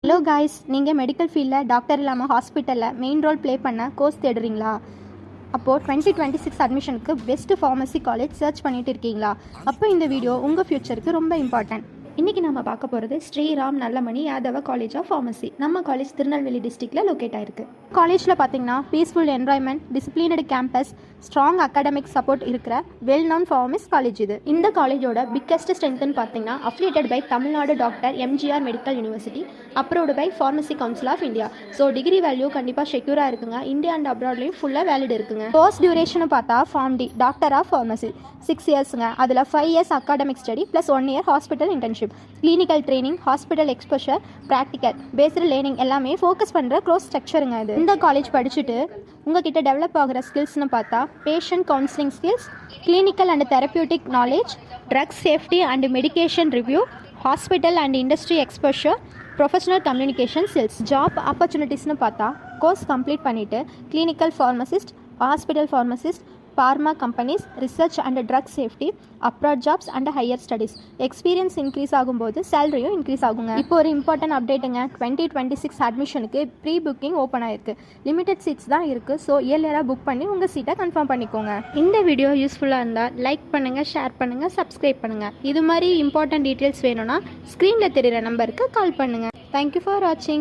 Hello guys, நீங்கள் medical ஃபீல்டில் doctor இல்லாமல் ஹாஸ்பிட்டலில் மெயின் ரோல் ப்ளே பண்ண கோர்ஸ் தேடுறீங்களா? அப்போது 2026 அட்மிஷனுக்கு பெஸ்ட்டு ஃபார்மசி காலேஜ் சர்ச் பண்ணிட்டு இருக்கீங்களா? அப்போ இந்த வீடியோ உங்கள் ஃப்யூச்சருக்கு ரொம்ப இம்பார்ட்டன்ட். இன்றைக்கி நம்ம பார்க்க போகிறது Sriram Nallamani Yadava college of pharmacy. நம்ம காலேஜ் திருநெல்வேலி டிஸ்ட்ரிக்டில் லொக்கேட் ஆயிருக்கு. காலேஜில் பார்த்தீங்கன்னா peaceful environment, disciplined campus, strong academic support இருக்கிற வெல் நோன் ஃபார்மசி காலேஜ் இது. இந்த காலேஜோட பிக்கஸ்ட் ஸ்ட்ரென்த்னு பார்த்தீங்கன்னா affiliated by Tamil Nadu doctor MGR medical university, approved by pharmacy council of India. So degree value கண்டிப்பாக செக்யூராக இருக்குங்க. இந்தியா அண்ட் அப்ராட்லையும் ஃபுல்லாக வேலிட் இருக்குங்க. கோர்ஸ் டியூரேஷன் பார்த்தா Pharm D doctor of pharmacy 6 இயர்ஸுங்க. அதில் 5 years academic study plus 1 year hospital internship, clinical training, hospital exposure, practical based learning எல்லாமே focus பண்ணுற க்ளோஸ் ஸ்ட்ரக்சருங்க இது. இந்த காலேஜ் படிச்சுட்டு உங்ககிட்ட டெவலப் ஆகிற ஸ்கில்ஸ்னு பார்த்தா patient counselling skills, clinical and therapeutic knowledge, drug safety and medication review, hospital and industry exposure, professional communication skills. Job ஆப்பர்ச்சுனிட்டிஸ்னு பார்த்தா கோர்ஸ் கம்ப்ளீட் பண்ணிவிட்டு clinical pharmacist, hospital pharmacist, pharma companies, research and drug safety, abroad jobs and higher studies. Experience increase ஆகும்போது சேலரியும் increase ஆகுங்க. இப்போ ஒரு important அப்டேட்டுங்க, 2026 அட்மிஷனுக்கு pre booking open ஆயிருக்கு. Limited seeds தான் இருக்குது. ஸோ இயர்லியராக புக் பண்ணி உங்கள் சீட்டை கன்ஃபார்ம் பண்ணிக்கோங்க. இந்த வீடியோ யூஸ்ஃபுல்லாக இருந்தால் லைக் பண்ணுங்கள், ஷேர் பண்ணுங்கள், சப்ஸ்கிரைப் பண்ணுங்கள். இது மாதிரி இம்பார்ட்டன்ட் டீட்டெயில்ஸ் வேணும்னா ஸ்க்ரீனில் தெரிகிற நம்பருக்கு கால் பண்ணுங்கள். தேங்க்யூ ஃபார் வாட்சிங்.